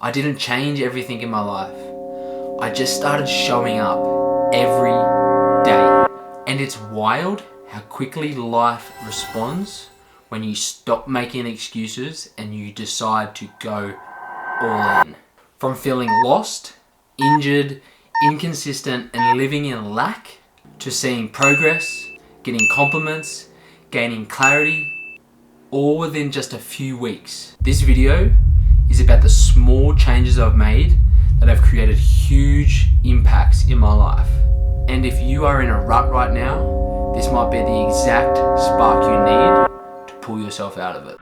I didn't change everything in my life. I just started showing up every day. And it's wild how quickly life responds when you stop making excuses and you decide to go all in. From feeling lost, injured, inconsistent, and living in lack, to seeing progress, getting compliments, gaining clarity, all within just a few weeks. This video is about the small changes I've made that have created huge impacts in my life. And if you are in a rut right now, this might be the exact spark you need to pull yourself out of it.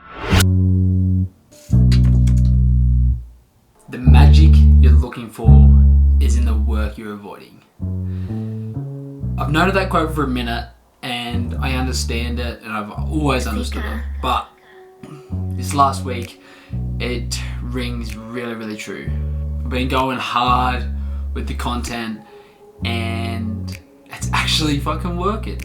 The magic you're looking for is in the work you're avoiding. I've noted that quote for a minute and I understand it, and I've always understood it, but this last week it rings really, really true. I've been going hard with the content and it's actually fucking working.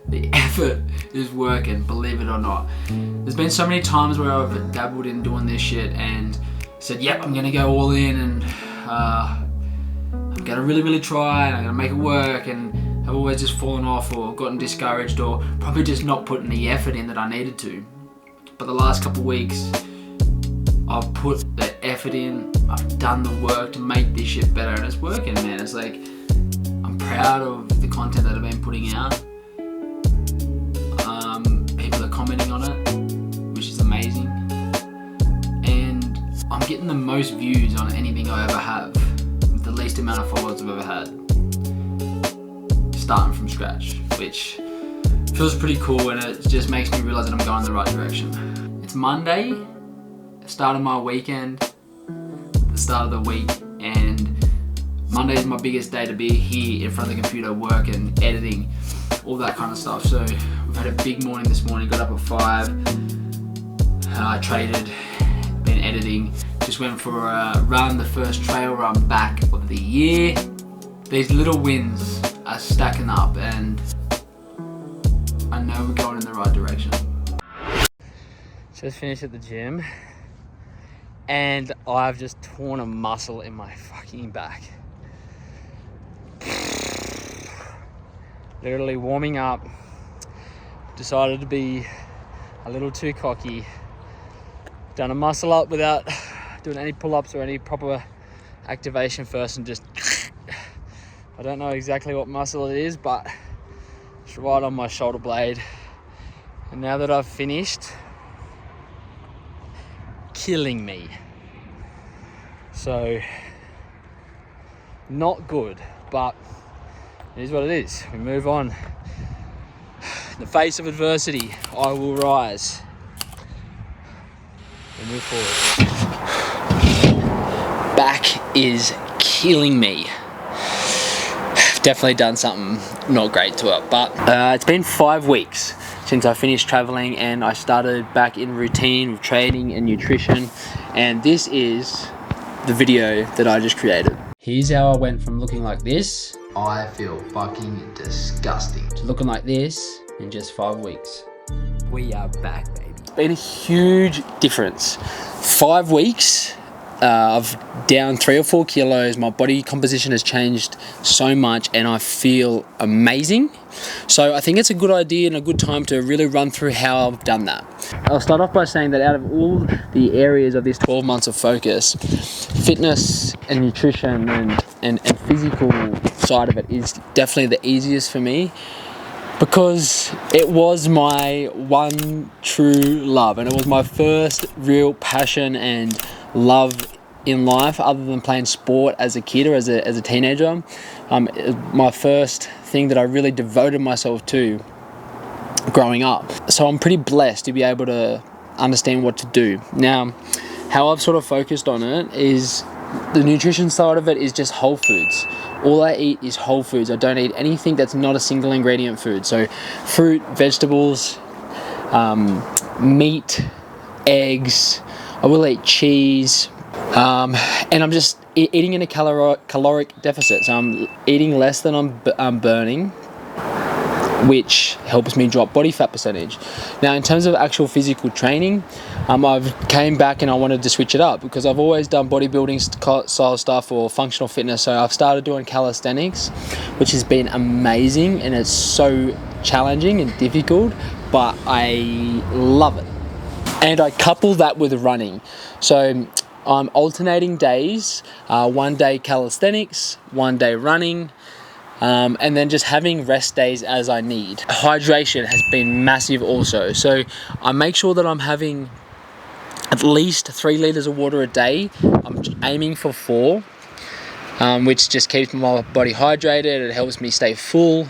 The effort is working, believe it or not. There's been so many times where I've dabbled in doing this shit and said, yep, I'm gonna go all in and I'm gonna really try and I'm gonna make it work, and I've always just fallen off or gotten discouraged or probably just not putting the effort in that I needed to. But the last couple of weeks, I've put the effort in, I've done the work to make this shit better, and it's working, man. It's like, I'm proud of the content that I've been putting out. People are commenting on it, which is amazing. And I'm getting the most views on anything I ever have, with the least amount of followers I've ever had, starting from scratch, which feels pretty cool, and it just makes me realize that I'm going in the right direction. It's Monday, start of my weekend, the start of the week, and Monday is my biggest day to be here in front of the computer, working, editing, all that kind of stuff. So we've had a big morning this morning, got up at 5, traded, been editing, just went for a run, the first trail run back of the year. These little wins are stacking up and I know we're going in the right direction. Just finished at the gym and I've just torn a muscle in my fucking back. Literally warming up, decided to be a little too cocky, done a muscle up without doing any pull-ups or any proper activation first, and just I don't know exactly what muscle it is, but it's right on my shoulder blade. And now that I've finished, killing me. So, not good, but it is what it is. We move on. In the face of adversity, I will rise. We move forward. Back is killing me. Definitely done something not great to it, but it's been 5 weeks since I finished traveling and I started back in routine with training and nutrition, and this is the video that I just created. Here's how I went from looking like this, I feel fucking disgusting, to looking like this in just 5 weeks. We are back, baby. It's been a huge difference. 5 weeks, I've down 3 or 4 kilos. My body composition has changed so much and I feel amazing. So I think it's a good idea and a good time to really run through how I've done that. I'll start off by saying that out of all the areas of this 12 months of focus, fitness and nutrition and physical side of it is definitely the easiest for me, because it was my one true love and it was my first real passion and love in life, other than playing sport as a kid or as a teenager. My first thing that I really devoted myself to growing up. So I'm pretty blessed to be able to understand what to do. Now, how I've sort of focused on it is the nutrition side of it is just whole foods. All I eat is whole foods. I don't eat anything that's not a single ingredient food. So fruit, vegetables, meat, eggs. I will eat cheese. And I'm just eating in a caloric deficit. So I'm eating less than I'm burning, which helps me drop body fat percentage. Now, in terms of actual physical training, I've came back and I wanted to switch it up because I've always done bodybuilding style stuff or functional fitness. So I've started doing calisthenics, which has been amazing, and it's so challenging and difficult, but I love it. And I couple that with running. So I'm alternating days, one day calisthenics, one day running, and then just having rest days as I need. Hydration has been massive also. So I make sure that I'm having at least 3 liters of water a day. I'm aiming for 4, which just keeps my body hydrated. It helps me stay full.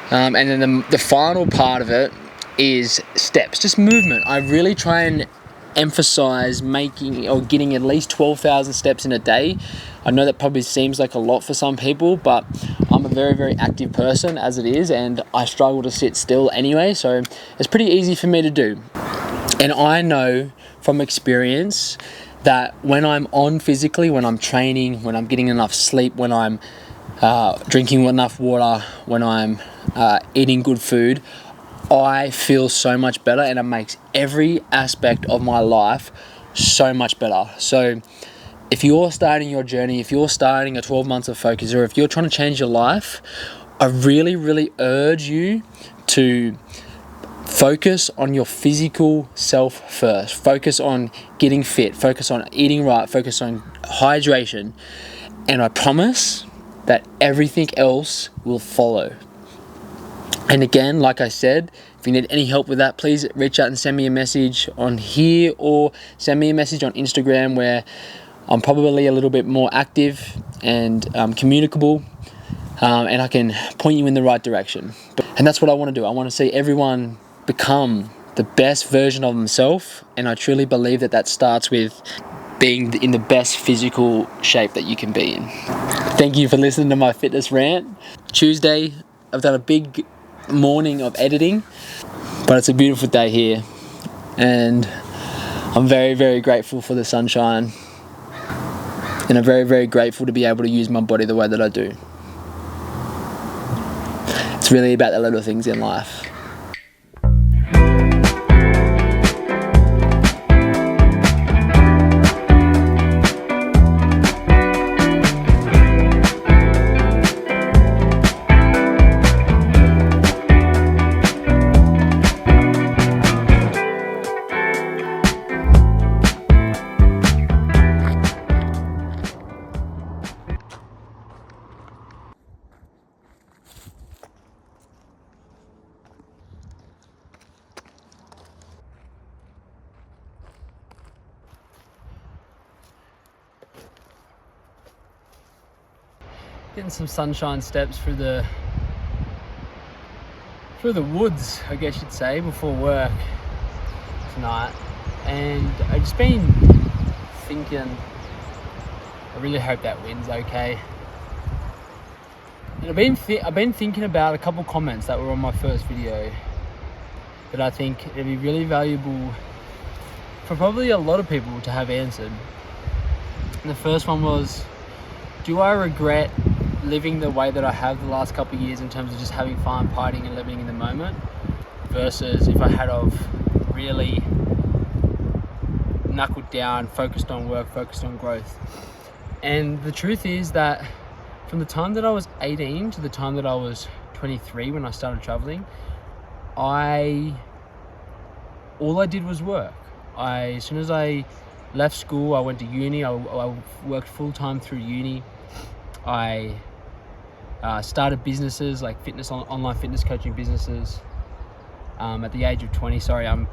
And then the final part of it is steps, just movement. I really try and emphasize making or getting at least 12,000 steps in a day. I know that probably seems like a lot for some people, but I'm a very, very active person as it is, and I struggle to sit still anyway, so it's pretty easy for me to do. And I know from experience that when I'm on physically, when I'm training, when I'm getting enough sleep, when I'm drinking enough water, when I'm eating good food, I feel so much better, and it makes every aspect of my life so much better. So if you're starting your journey, if you're starting a 12 months of focus, or if you're trying to change your life, I really, really urge you to focus on your physical self first. Focus on getting fit, focus on eating right, focus on hydration, and I promise that everything else will follow. And again, like I said, if you need any help with that, please reach out and send me a message on here, or send me a message on Instagram, where I'm probably a little bit more active and communicable, and I can point you in the right direction. And that's what I want to do. I want to see everyone become the best version of themselves, and I truly believe that that starts with being in the best physical shape that you can be in. Thank you for listening to my fitness rant. Tuesday, I've done a big morning of editing, but it's a beautiful day here, and I'm very, very grateful for the sunshine, and I'm very, very grateful to be able to use my body the way that I do. It's really about the little things in life. Getting some sunshine steps through the woods, I guess you'd say, before work tonight. And I've just been thinking, I really hope that wind's okay. And I've been thinking about a couple comments that were on my first video that I think it'd be really valuable for probably a lot of people to have answered. And the first one was, do I regret living the way that I have the last couple of years in terms of just having fun, partying and living in the moment, versus if I had of really knuckled down, focused on work, focused on growth? And the truth is that from the time that I was 18 to the time that I was 23 when I started traveling, all I did was work. As soon as I left school, I went to uni. I worked full-time through uni. I started businesses like online fitness coaching businesses at the age of 20. Sorry, I'm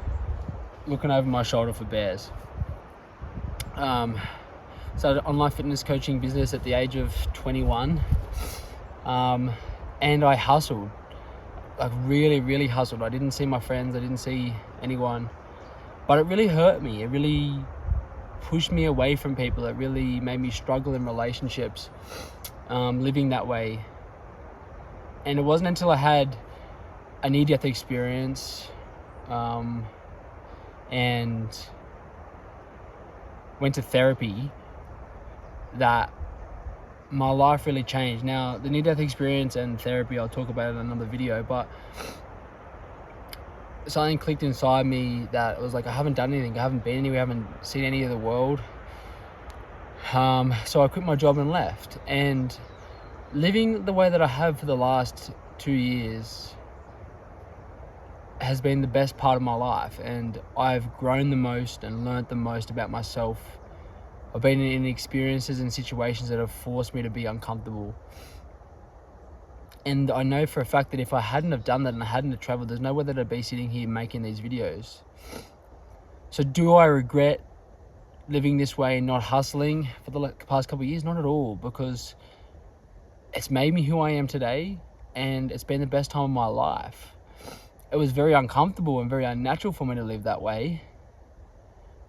looking over my shoulder for bears. Started an online fitness coaching business at the age of 21, and I hustled, like really, really hustled. I didn't see my friends, I didn't see anyone, but it really hurt me. It really pushed me away from people. It really made me struggle in relationships, living that way. And it wasn't until I had a near-death experience and went to therapy that my life really changed. Now, the near-death experience and therapy, I'll talk about in another video, but something clicked inside me that was like, I haven't done anything, I haven't been anywhere, I haven't seen any of the world. So I quit my job and left, and living the way that I have for the last 2 years has been the best part of my life, and I've grown the most and learned the most about myself. I've been in experiences and situations that have forced me to be uncomfortable. And I know for a fact that if I hadn't have done that and I hadn't have traveled, there's no way that I'd be sitting here making these videos. So do I regret living this way and not hustling for the past couple of years? Not at all, because it's made me who I am today, and it's been the best time of my life. It was very uncomfortable and very unnatural for me to live that way,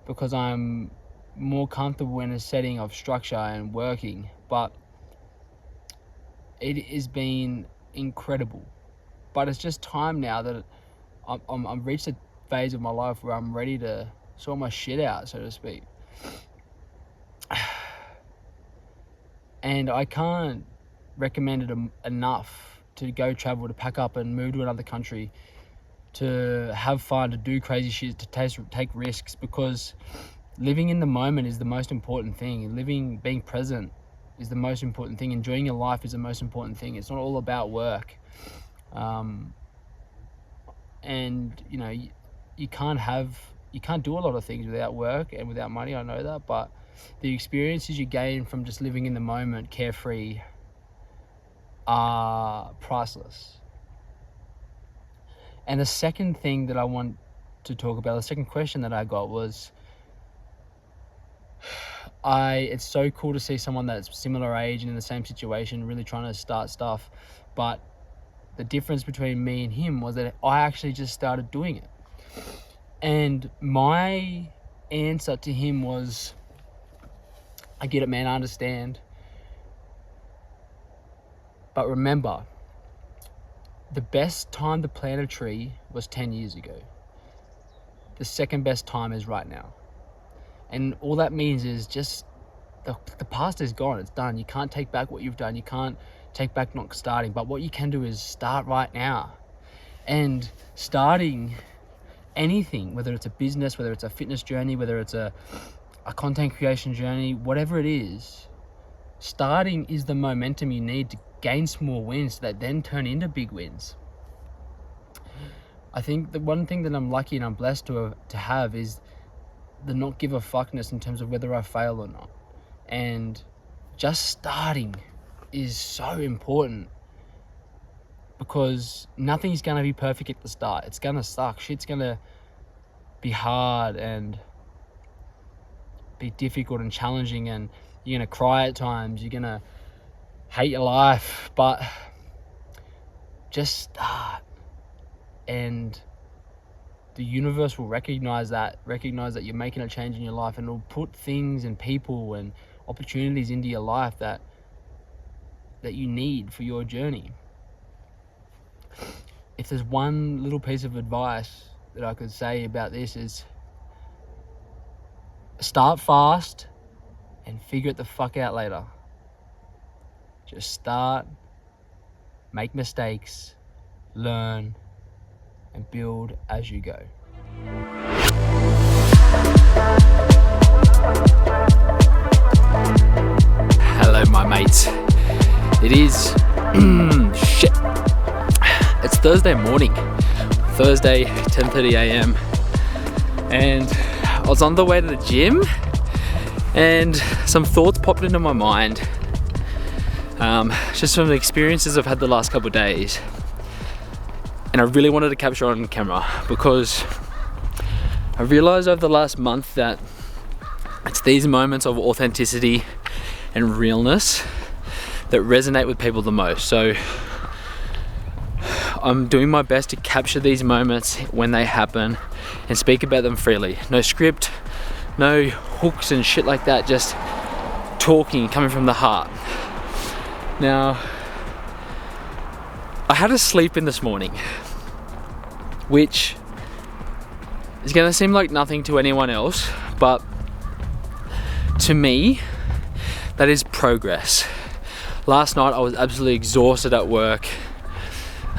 because I'm more comfortable in a setting of structure and working, but it has been incredible. But it's just time now that I've reached a phase of my life where I'm ready to sort my shit out, so to speak. And I can't recommend it enough to go travel, to pack up and move to another country, to have fun, to do crazy shit, to take risks, because living in the moment is the most important thing. Being present is the most important thing. Enjoying your life is the most important thing. It's not all about work. And you know, you can't do a lot of things without work and without money, I know that, but the experiences you gain from just living in the moment, carefree, are priceless. And the second thing that I want to talk about, the second question that I got was, it's so cool to see someone that's similar age and in the same situation really trying to start stuff, but the difference between me and him was that I actually just started doing it. And my answer to him was, I get it, man, I understand, but remember, the best time to plant a tree was 10 years ago. The second best time is right now. And all that means is just the past is gone. It's done. You can't take back what you've done. You can't take back not starting. But what you can do is start right now. And starting anything, whether it's a business, whether it's a fitness journey, whether it's a content creation journey, whatever it is, starting is the momentum you need to gain small wins that then turn into big wins. I think the one thing that I'm lucky and I'm blessed to have is the not give a fuckness in terms of whether I fail or not. And just starting is so important, because nothing's going to be perfect at the start. It's going to suck. Shit's going to be hard and be difficult and challenging, and you're going to cry at times. You're going to hate your life, but just start, and the universe will recognize that you're making a change in your life, and it'll put things and people and opportunities into your life that you need for your journey. If there's one little piece of advice that I could say about this, is start fast and figure it the fuck out later. Just start, make mistakes, learn, and build as you go. Hello, my mates. It is shit. It's Thursday morning. Thursday, 10:30 a.m. and I was on the way to the gym, and some thoughts popped into my mind. Just from the experiences I've had the last couple of days, and I really wanted to capture on camera, because I realized over the last month that it's these moments of authenticity and realness that resonate with people the most. So I'm doing my best to capture these moments when they happen and speak about them freely. No script, no hooks and shit like that, just talking, coming from the heart. Now, I had a sleep in this morning, which is going to seem like nothing to anyone else, but to me, that is progress. Last night I was absolutely exhausted at work.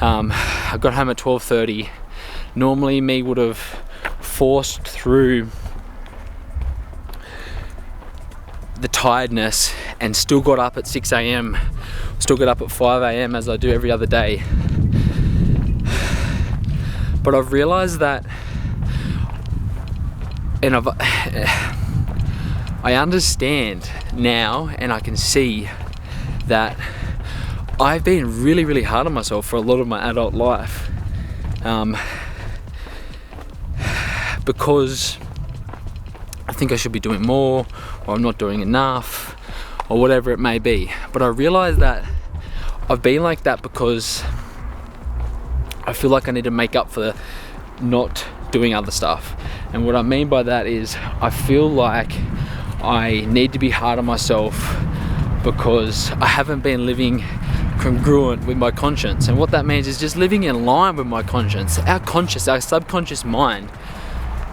I got home at 12:30. Normally me would have forced through the tiredness and still got up at 6 a.m, still got up at 5 a.m. as I do every other day. But I've realized that, and I understand now, and I can see that I've been really hard on myself for a lot of my adult life, because I think I should be doing more, or I'm not doing enough, or whatever it may be. But I realize that I've been like that because I feel like I need to make up for not doing other stuff. And what I mean by that is I feel like I need to be hard on myself because I haven't been living congruent with my conscience. And what that means is just living in line with my conscience. Our conscious, our subconscious mind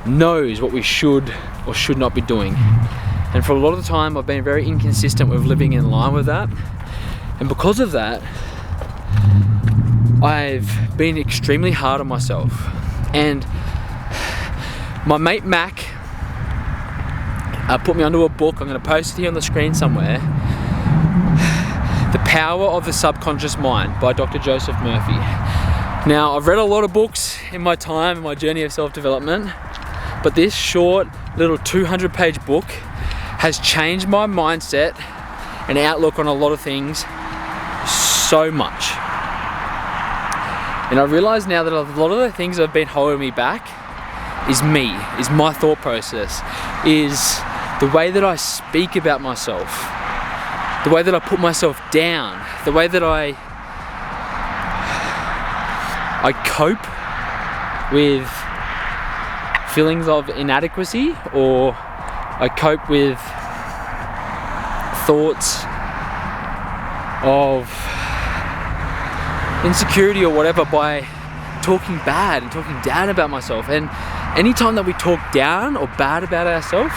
knows what we should or should not be doing. And for a lot of the time I've been very inconsistent with living in line with that. And because of that, I've been extremely hard on myself. And my mate Mac put me onto a book. I'm going to post it here on the screen somewhere. The Power of the Subconscious Mind by Dr. Joseph Murphy. Now, I've read a lot of books in my time, in my journey of self-development, but this short little 200-page book has changed my mindset and outlook on a lot of things so much. And I realize now that a lot of the things that have been holding me back is me, is my thought process, is the way that I speak about myself, the way that I put myself down, the way that I cope with feelings of inadequacy, or I cope with thoughts of insecurity or whatever by talking bad and talking down about myself. And anytime that we talk down or bad about ourselves,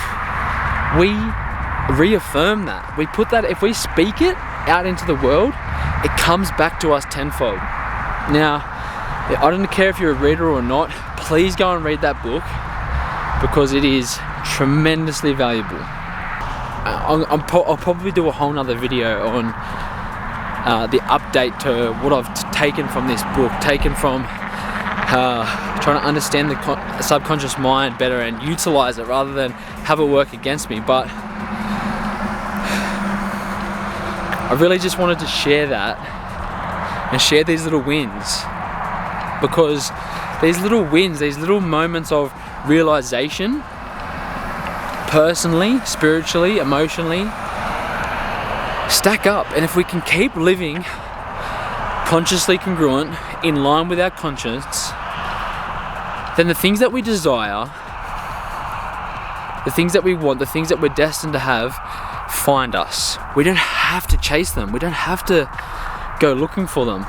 we reaffirm that. We put that, if we speak it out into the world, it comes back to us tenfold. Now, I don't care if you're a reader or not, please go and read that book because it is tremendously valuable. I'll probably do a whole nother video on the update to what I've taken from this book, taken from trying to understand the subconscious mind better and utilize it rather than have it work against me. But I really just wanted to share that and share these little wins, because these little wins, these little moments of realization, personally, spiritually, emotionally, stack up. And if we can keep living consciously congruent, in line with our conscience, then the things that we desire, the things that we want, the things that we're destined to have, find us. We don't have to chase them. We don't have to go looking for them.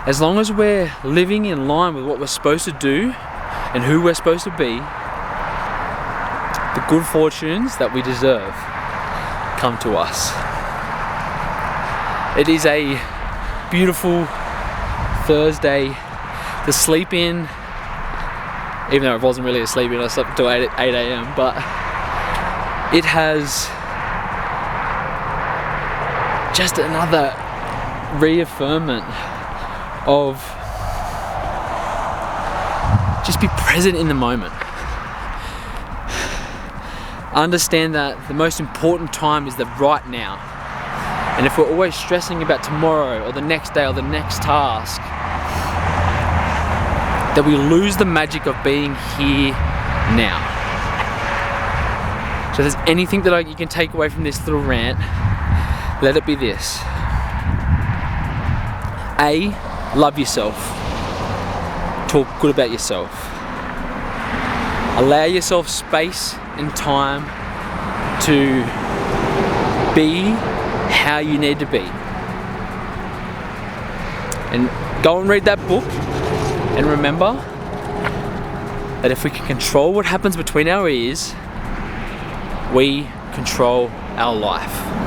As long as we're living in line with what we're supposed to do and who we're supposed to be, the good fortunes that we deserve come to us. It is a beautiful Thursday to sleep in, even though it wasn't really a sleep in. I slept until 8 a.m. but it has just another reaffirmment of just be present in the moment. Understand that the most important time is the right now. And if we're always stressing about tomorrow or the next day or the next task, that we lose the magic of being here now. So if there's anything that you can take away from this little rant, let it be this. A, love yourself. Talk good about yourself. Allow yourself space and time to be how you need to be. And go and read that book, and remember that if we can control what happens between our ears, we control our life.